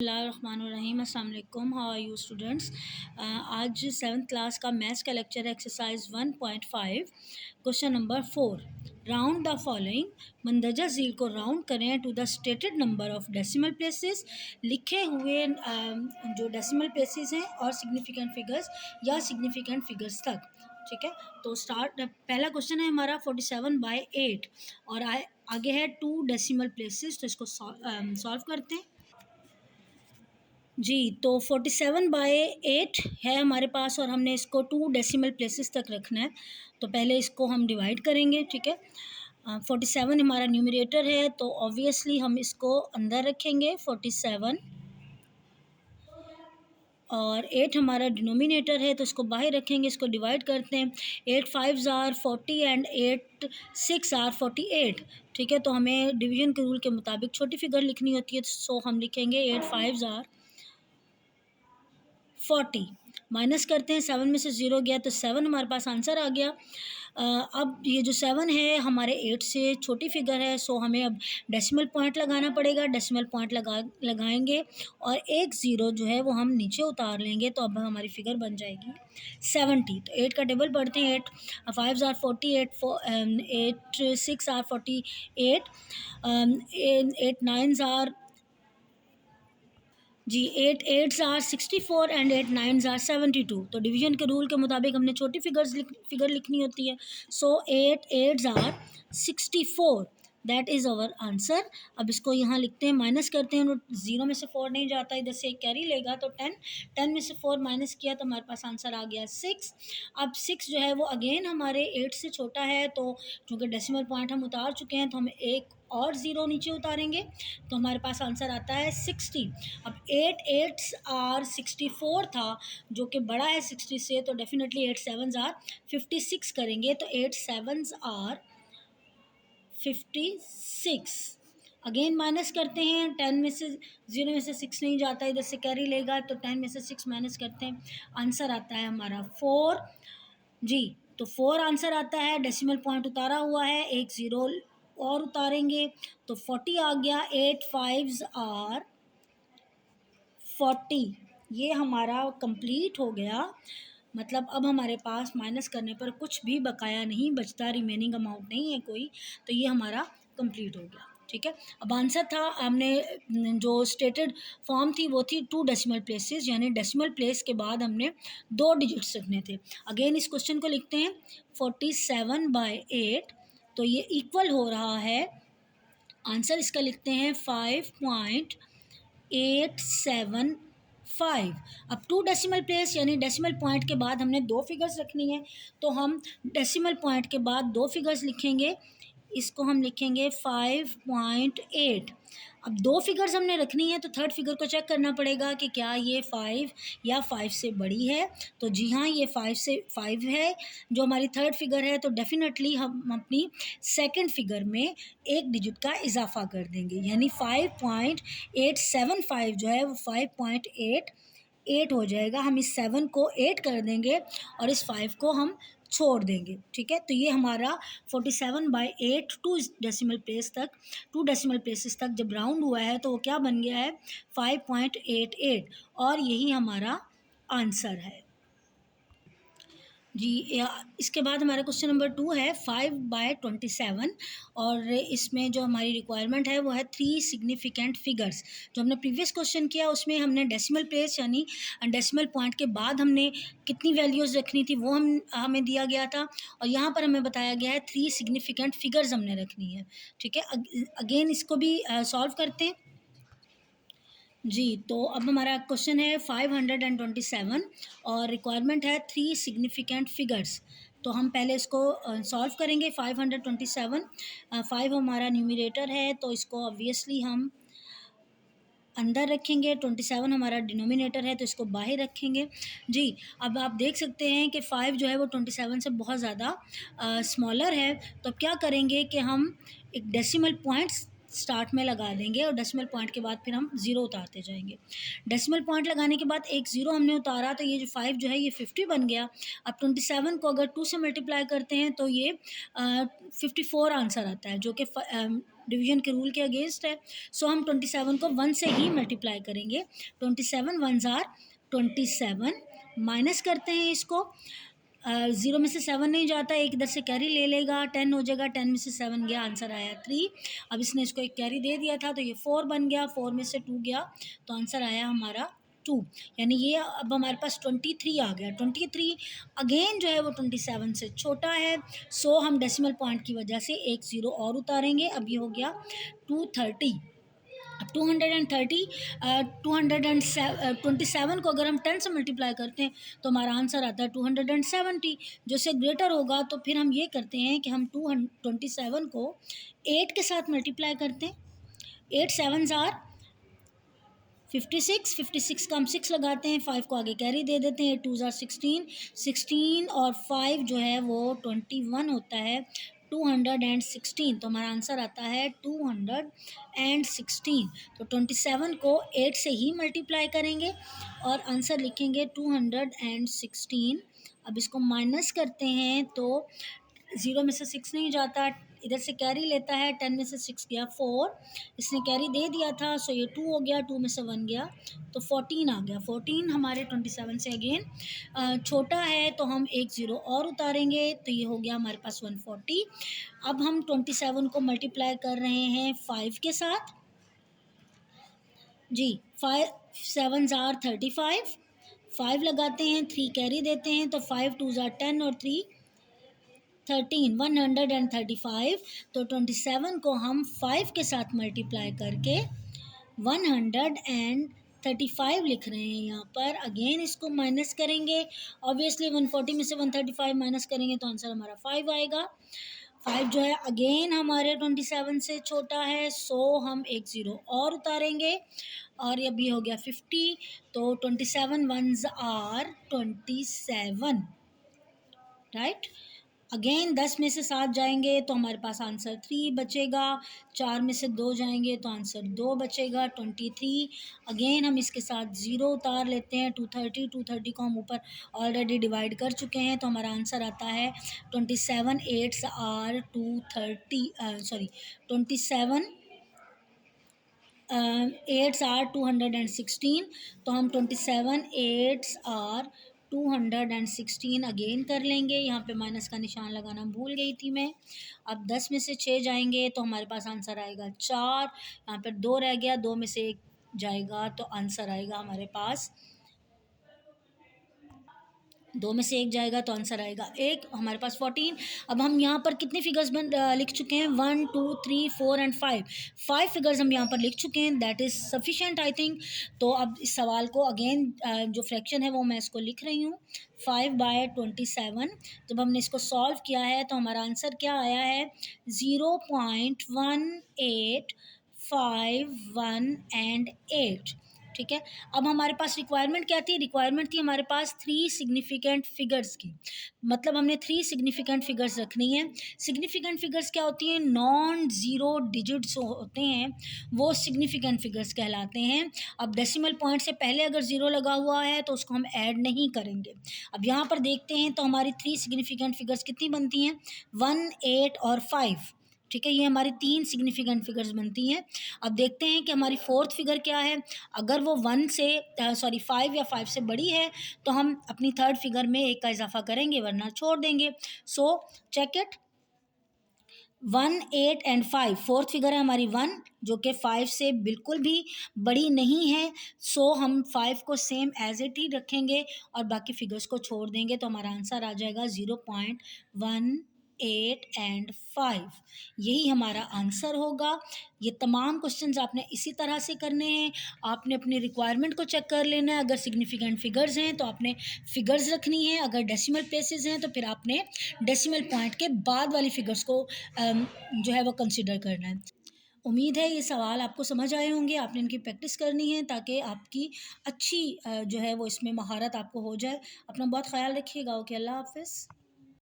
बिस्मिल्लाहिर्रहमानिर्रहीम। अस्सलाम वालेकुम। How are you students. आज 7th क्लास का मैथ्स का लेक्चर है, exercise 1.5 question number 4। Round the following. मंदरजा झील को राउंड करें to the stated number of decimal places. लिखे हुए जो डेसिमल प्लेसेस हैं और सिग्निफिकेंट फिगर्स या सिग्निफिकेंट फिगर्स तक। ठीक है, तो स्टार्ट। पहला क्वेश्चन है हमारा 47/8 और आगे है 2 डेसिमल प्लेसेस, तो इसको सॉल्व करते हैं जी। तो 47/8 है हमारे पास और हमने इसको 2 डेसिमल प्लेसेस तक रखना है, तो पहले इसको हम डिवाइड करेंगे। ठीक है, 47 हमारा न्यूमरेटर है, तो ऑब्वियसली हम इसको अंदर रखेंगे 47, और 8 हमारा डिनोमिनेटर है, तो इसको बाहर रखेंगे। इसको डिवाइड करते हैं। 8 5 आर 40 एंड 8 6 आर 48। ठीक है, तो हमें डिवीजन के रूल के मुताबिक छोटी फिगर लिखनी होती है, सो हम लिखेंगे 8 5 आर 40। माइनस करते हैं, 7 में से 0 गया तो 7 हमारे पास आंसर आ गया। अब ये जो 7 है हमारे 8 से छोटी फिगर है, सो हमें अब डेसिमल पॉइंट लगाना पड़ेगा। डेसिमल पॉइंट लगाएंगे और एक ज़ीरो जो है वो हम नीचे उतार लेंगे, तो अब हमारी फिगर बन जाएगी 70। तो 8 का टेबल पढ़ते हैं। 8 5 आर 40, 8 6 आर 48, 8 9 आर जी, 8 8 आर 64 एंड 8 9 आर 72। तो डिवीजन के रूल के मुताबिक हमने छोटी फिगर लिखनी होती है, so 8 8 are 64। That is our answer. अब इसको यहाँ लिखते हैं, माइनस करते हैं, 0 में से 4 नहीं जाता, इधर से एक कैरी लेगा तो 10। 10 में से 4 माइनस किया तो हमारे पास आंसर आ गया 6। अब 6 जो है वो अगेन हमारे 8 से छोटा है, तो चूँकि डेसिमल पॉइंट हम उतार चुके हैं तो हम एक और ज़ीरो नीचे उतारेंगे, तो हमारे पास आंसर आता है 60। अब 8 8 आर 64 था, जो कि बड़ा है 60 से, तो डेफिनेटली 8 7 आर 56 करेंगे, तो 8 7 आर 56। अगेन माइनस करते हैं, 10 में से 0 में से 6 नहीं जाता, इधर से कैरी लेगा, तो 10 में से 6 माइनस करते हैं, आंसर आता है हमारा 4 जी। तो 4 आंसर आता है। डेसिमल पॉइंट उतारा हुआ है, एक ज़ीरो और उतारेंगे तो 40 आ गया। 8 5 आर 40। ये हमारा कंप्लीट हो गया। मतलब अब हमारे पास माइनस करने पर कुछ भी बकाया नहीं बचता, रिमेनिंग अमाउंट नहीं है कोई, तो ये हमारा कंप्लीट हो गया। ठीक है, अब आंसर था, हमने जो स्टेटेड फॉर्म थी वो थी 2 डेसिमल प्लेसेस, यानी डेसिमल प्लेस के बाद हमने 2 डिजिट्स रखने थे। अगेन इस क्वेश्चन को लिखते हैं 47/8, तो ये इक्वल हो रहा है, आंसर इसका लिखते हैं 5.875। अब 2 डेसिमल प्लेस यानी डेसिमल पॉइंट के बाद हमने 2 फिगर्स रखनी है, तो हम डेसिमल पॉइंट के बाद 2 फिगर्स लिखेंगे। इसको हम लिखेंगे 5.8। अब 2 फिगर्स हमने रखनी है, तो थर्ड फिगर को चेक करना पड़ेगा कि क्या ये 5 या 5 से बड़ी है। तो जी हाँ, ये 5 है जो हमारी थर्ड फिगर है, तो डेफिनेटली हम अपनी सेकंड फिगर में एक डिजिट का इजाफा कर देंगे, यानी 5.875 जो है वो 5.88 हो जाएगा। हम इस 7 को 8 कर देंगे और इस 5 को हम छोड़ देंगे। ठीक है, तो ये हमारा 47/8 2 डेसिमल प्लेसेस तक जब राउंड हुआ है तो वो क्या बन गया है 5.88, और यही हमारा आंसर है जी। इसके बाद हमारा क्वेश्चन नंबर 2 है 5/27, और इसमें जो हमारी रिक्वायरमेंट है वो है 3 सिग्निफिकेंट फिगर्स। जो हमने प्रीवियस क्वेश्चन किया उसमें हमने डेसिमल प्लेस यानी डेसिमल पॉइंट के बाद हमने कितनी वैल्यूज़ रखनी थी वो हमें दिया गया था, और यहाँ पर हमें बताया गया है 3 सिग्निफिकेंट फिगर्स हमने रखनी है। ठीक है, अगेन इसको भी सॉल्व करते हैं जी। तो अब हमारा क्वेश्चन है 527 और रिक्वायरमेंट है 3 सिग्निफिकेंट फिगर्स। तो हम पहले इसको सॉल्व करेंगे। 527, 5 हमारा न्यूमरेटर है, तो इसको ऑब्वियसली हम अंदर रखेंगे। 27 हमारा डिनोमिनेटर है, तो इसको बाहर रखेंगे जी। अब आप देख सकते हैं कि 5 जो है वो 27 से बहुत ज़्यादा स्मॉलर है, तो अब क्या करेंगे कि हम एक डेसिमल पॉइंट स्टार्ट में लगा देंगे और डेसिमल पॉइंट के बाद फिर हम ज़ीरो उतारते जाएंगे। डेसिमल पॉइंट लगाने के बाद एक ज़ीरो हमने उतारा, तो ये जो 5 जो है ये 50 बन गया। अब 27 को अगर 2 से मल्टीप्लाई करते हैं तो ये 54 आंसर आता है, जो कि डिवीजन के रूल के अगेंस्ट है। सो हम 27 को 1 से ही मल्टीप्लाई करेंगे। 27 1s आर 27, माइनस करते हैं इसको, 0 में से 7 नहीं जाता, एक इधर से कैरी ले लेगा, 10 हो जाएगा, 10 में से 7 गया, आंसर आया 3। अब इसने इसको एक कैरी दे दिया था तो ये 4 बन गया, 4 में से 2 गया तो आंसर आया हमारा 2। यानी ये अब हमारे पास 23 आ गया। 23 अगेन जो है वो 27 से छोटा है। सो हम डेसिमल पॉइंट की वजह से एक ज़ीरो और उतारेंगे। अब ये हो गया 230। 230 227 को अगर हम 10 से मल्टीप्लाई करते हैं तो हमारा आंसर आता है 270। जो से ग्रेटर होगा तो फिर हम ये करते हैं कि हम 227 को 8 के साथ मल्टीप्लाई करते हैं। 8 7s आर 56, 56 का हम 6 लगाते हैं, 5 को आगे कैरी दे देते हैं, 2s आर 16, 16 और 5 जो है वो 21 होता है, 216। तो हमारा आंसर आता है 216। तो 27 को 8 से ही मल्टीप्लाई करेंगे और आंसर लिखेंगे 216। अब इसको माइनस करते हैं तो 0 में से 6 नहीं जाता, इधर से कैरी लेता है, 10 में से 6 गया 4, इसने कैरी दे दिया था सो ये 2 हो गया, 2 में से 1 गया तो 14 आ गया। 14 हमारे 27 से अगेन छोटा है तो हम एक ज़ीरो और उतारेंगे तो ये हो गया हमारे पास 140। अब हम 27 को मल्टीप्लाई कर रहे हैं 5 के साथ जी। 5 7s आर 35, 5 लगाते हैं, 3 कैरी देते हैं तो 5 2s आर 10 और 3 13, 135। तो 27 को हम 5 के साथ मल्टीप्लाई करके 135 लिख रहे हैं यहाँ पर। अगेन इसको माइनस करेंगे, ऑब्वियसली 140 में से 135 माइनस करेंगे तो आंसर हमारा 5 आएगा। 5 जो है अगेन हमारे 27 से छोटा है, सो हम एक ज़ीरो और उतारेंगे और ये भी हो गया 50। तो 27 1s आर 27, राइट। अगेन 10 में से 7 जाएंगे तो हमारे पास आंसर 3 बचेगा, 4 में से 2 जाएंगे तो आंसर 2 बचेगा 23। अगेन हम इसके साथ ज़ीरो उतार लेते हैं, 230 को हम ऊपर ऑलरेडी डिवाइड कर चुके हैं तो हमारा आंसर आता है 27 8s आर 27 8s आर 216। तो हम 27 8s आर 216 अगेन कर लेंगे। यहाँ पे माइनस का निशान लगाना भूल गई थी मैं। अब 10 में से 6 जाएंगे तो हमारे पास आंसर आएगा 4। यहाँ पर 2 रह गया, 2 में से 1 जाएगा तो आंसर आएगा हमारे पास 2 में से 1 जाएगा तो आंसर आएगा 1, हमारे पास 14। अब हम यहाँ पर कितने फिगर्स लिख चुके हैं, 1 2 3 4 एंड 5 फिगर्स हम यहाँ पर लिख चुके हैं। That is sufficient I think. तो अब इस सवाल को अगेन जो फ्रैक्शन है वो मैं इसको लिख रही हूँ 5/27। जब हमने इसको सॉल्व किया है तो हमारा आंसर क्या आया है 0.1851 एंड 8। ठीक है। अब हमारे पास रिक्वायरमेंट क्या थी, रिक्वायरमेंट थी हमारे पास 3 सिग्निफिकेंट फिगर्स की। मतलब हमने 3 सिग्निफिकेंट फिगर्स रखनी है। सिग्निफिकेंट फिगर्स क्या होती हैं, नॉन ज़ीरो डिजिट्स होते हैं, वो सिग्निफिकेंट फिगर्स कहलाते हैं। अब डेसिमल पॉइंट से पहले अगर ज़ीरो लगा हुआ है तो उसको हम ऐड नहीं करेंगे। अब यहाँ पर देखते हैं तो हमारी 3 सिग्निफिकेंट फिगर्स कितनी बनती हैं, 1 8 और 5। ठीक है, ये हमारी 3 सिग्निफिकेंट फिगर्स बनती हैं। अब देखते हैं कि हमारी फोर्थ फिगर क्या है। अगर वो 5 या 5 से बड़ी है तो हम अपनी थर्ड फिगर में 1 का इजाफा करेंगे, वरना छोड़ देंगे। So check it, 1 8 and 5। Fourth figure है हमारी 1 जो कि 5 से बिल्कुल भी बड़ी नहीं है। सो हम 5 को सेम एज इट ही रखेंगे और बाकी फिगर्स को छोड़ देंगे तो हमारा आंसर आ जाएगा 0.1 8 एंड 5। यही हमारा आंसर होगा। ये तमाम क्वेश्चंस आपने इसी तरह से करने हैं। आपने अपनी रिक्वायरमेंट को चेक कर लेना है। अगर सिग्निफिकेंट फिगर्स हैं तो आपने फिगर्स रखनी है, अगर डेसिमल प्लेसेस हैं तो फिर आपने डेसिमल पॉइंट के बाद वाली फिगर्स को जो है वो कंसिडर करना है। उम्मीद है ये सवाल आपको समझ आए होंगे। आपने इनकी प्रैक्टिस करनी है ताकि आपकी अच्छी जो है वो इसमें महारत आपको हो जाए। अपना बहुत ख्याल रखिएगा। ओके, अल्लाह हाफ़िज़।